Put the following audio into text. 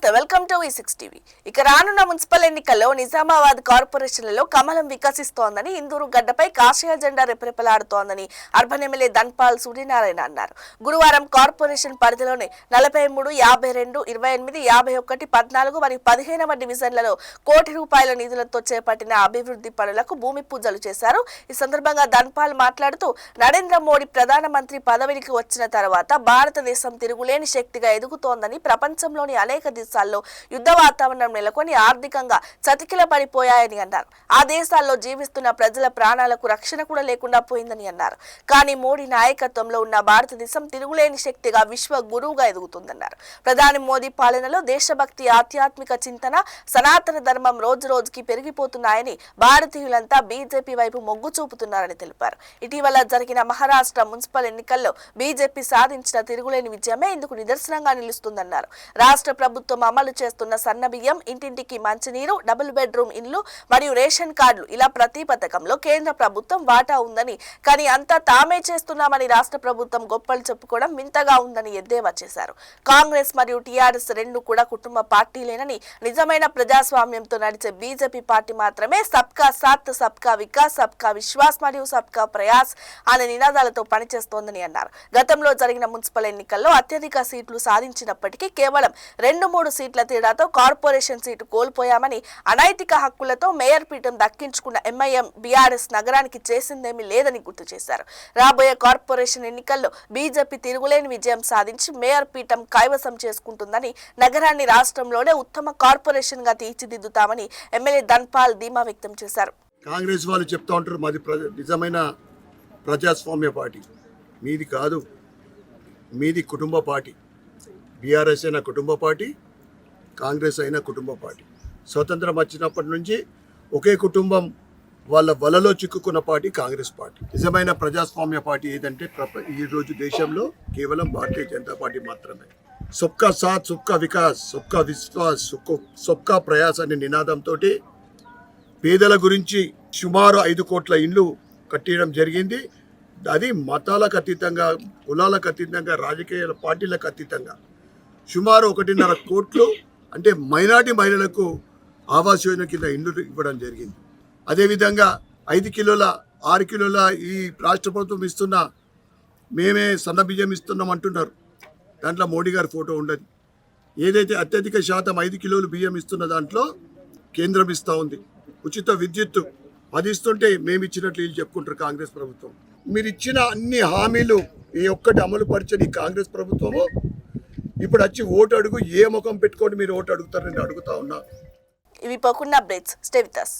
నమస్తే welcome to V6 TV. ఇక రానున్న మున్సిపల్ ఎన్నికల్లో నిజామాబాద్ కార్పొరేషన్లలో కమలం వికసిస్తోందని ఇందూరు గడ్డపై కాషాయ జెండా రెపరెపలాడుతోందని అర్బన్ ఎమ్మెల్యే ధన్పాల్ సూర్యనారాయణ అన్నారు. గురువారం కార్పొరేషన్ పరిధిలోని 43, 52, 28, 51, 14 మరియు 15వ డివిజన్లలో కోటి రూపాయల నిధులతో చేపట్టిన అభివృద్ధి పనులకు భూమి పూజలు చేశారు. ఈ సందర్భంగా ధన్పాల్ మాట్లాడుతూ నరేంద్ర మోడీ ప్రధానమంత్రి పదవికి వచ్చిన తర్వాత భారతదేశం తిరుగులేని శక్తిగా ఎదుగుతోందని, ప్రపంచంలోని అనేక దేశాల్లో యుద్ధ వాతావరణం నెలకొని ఆర్థికంగా చతికిల పడిపోయాయని అన్నారు. ఆ దేశాల్లో జీవిస్తున్న ప్రజల ప్రాణాలకు రక్షణ కూడా లేకుండా పోయిందని అన్నారు. కానీ మోడీ నాయకత్వంలో ఉన్న భారతదేశం తిరుగులేని శక్తిగా విశ్వ గురువుగా ఎదుగుతుందన్నారు. ప్రధాని మోదీ పాలనలో దేశభక్తి, ఆధ్యాత్మిక చింతన, సనాతన ధర్మం రోజు రోజుకి పెరిగిపోతున్నాయని, భారతీయులంతా బీజేపీ వైపు మొగ్గు చూపుతున్నారని తెలిపారు. ఇటీవల జరిగిన మహారాష్ట్ర మున్సిపల్ ఎన్నికల్లో బీజేపీ సాధించిన తిరుగులేని విజయమే ఇందుకు నిదర్శనంగా నిలుస్తుందన్నారు. రాష్ట్ర ప్రభుత్వం అమలు చేస్తున్న సన్నబియ్యం, ఇంటింటికి మంచినీరు, డబుల్ బెడ్రూమ్ ఇళ్లు మరియు రేషన్ కార్డులు ఇలా ప్రతి పథకంలో కేంద్ర ప్రభుత్వం వాటా ఉందని, కానీ అంతా తామే చేస్తున్నామని రాష్ట్ర ప్రభుత్వం గొప్పలు చెప్పుకోవడం వింతగా ఉందని ఎద్దేవా చేశారు. కాంగ్రెస్ మరియు టీఆర్ఎస్ రెండు కూడా కుటుంబ పార్టీలేనని, నిజమైన ప్రజాస్వామ్యంతో నడిచే బీజేపీ పార్టీ మాత్రమే సబ్కా సాత్, సబ్కా వికాస్, సబ్కా విశ్వాస్ మరియు సబ్కా ప్రయాస్ అనే నినాదాలతో పనిచేస్తోందని అన్నారు. గతంలో జరిగిన మున్సిపల్ ఎన్నికల్లో అత్యధిక సీట్లు సాధించినప్పటికీ కేవలం 2-3 సీట్ల తేడాతో కార్పొరేషన్ సీటు కోల్పోయామని, అనైతిక హక్కులతో మేయర్ పీఠం దక్కించుకున్న ఎంఐఎం బీఆర్ఎస్ నగరానికి చేసిందేమీ లేదని గుర్తు చేశారు. రాబోయే కార్పొరేషన్ ఎన్నికల్లో బీజేపీ తిరుగులేని విజయం సాధించి మేయర్ పీఠం కైవసం చేసుకుంటుందని, నగరాన్ని రాష్ట్రంలోనే ఉత్తమ కార్పొరేషన్ గా తీర్చిదిద్దుతామని ఎమ్మెల్యే ధన్పాల్ ధీమా వ్యక్తం చేశారు. కాంగ్రెస్ వాళ్ళు చెప్తా ఉంటారు మాది నిజమైన ప్రజాస్వామ్య పార్టీ. మీది కాదు, మీది కుటుంబ పార్టీ. బీఆర్ఎస్ అయినా కుటుంబ పార్టీ, కాంగ్రెస్ అయినా కుటుంబ పార్టీ. స్వతంత్రం వచ్చినప్పటి నుంచి ఒకే కుటుంబం వాళ్ళ వలలో చిక్కుకున్న పార్టీ కాంగ్రెస్ పార్టీ. నిజమైన ప్రజాస్వామ్య పార్టీ ఏదంటే ఈరోజు దేశంలో కేవలం భారతీయ జనతా పార్టీ మాత్రమే. సబ్కా సాత్, సబ్కా వికాస్, సబ్కా విశ్వాస్, సబ్కా ప్రయాస్ అనే నినాదంతో పేదల గురించి సుమారు 5 కోట్ల ఇండ్లు కట్టడం జరిగింది. అది మతాలకు అతీతంగా, కులాలకు అతీతంగా, రాజకీయ పార్టీలకు అతీతంగా సుమారు 1.5 కోట్లు అంటే మైనార్టీ మహిళలకు ఆవాస్ యోజన కింద ఇండ్లు ఇవ్వడం జరిగింది. అదేవిధంగా 5 కిలోల 6 కిలోల ఈ రాష్ట్ర ప్రభుత్వం ఇస్తున్న, మేమే సన్నబియ్యం ఇస్తున్నాం అంటున్నారు. దాంట్లో మోడీ గారి ఫోటో ఉండదు. ఏదైతే అత్యధిక శాతం 5 కిలోలు బియ్యం ఇస్తున్న దాంట్లో కేంద్రం ఇస్తూ ఉంది. ఉచిత విద్యుత్తు అది ఇస్తుంటే మేము ఇచ్చినట్లు వీళ్ళు చెప్పుకుంటారు కాంగ్రెస్ ప్రభుత్వం. మీరు ఇచ్చిన అన్ని హామీలు ఏ ఒక్కటి అమలు పరిచని కాంగ్రెస్ ప్రభుత్వము ఇప్పుడు వచ్చి ఓటు అడుగు, ఏ ముఖం పెట్టుకొని మీరు ఓటు అడుగుతారని అడుగుతా ఉన్నా. ఇవి పోకుండా అప్డేట్స్. Stay with us.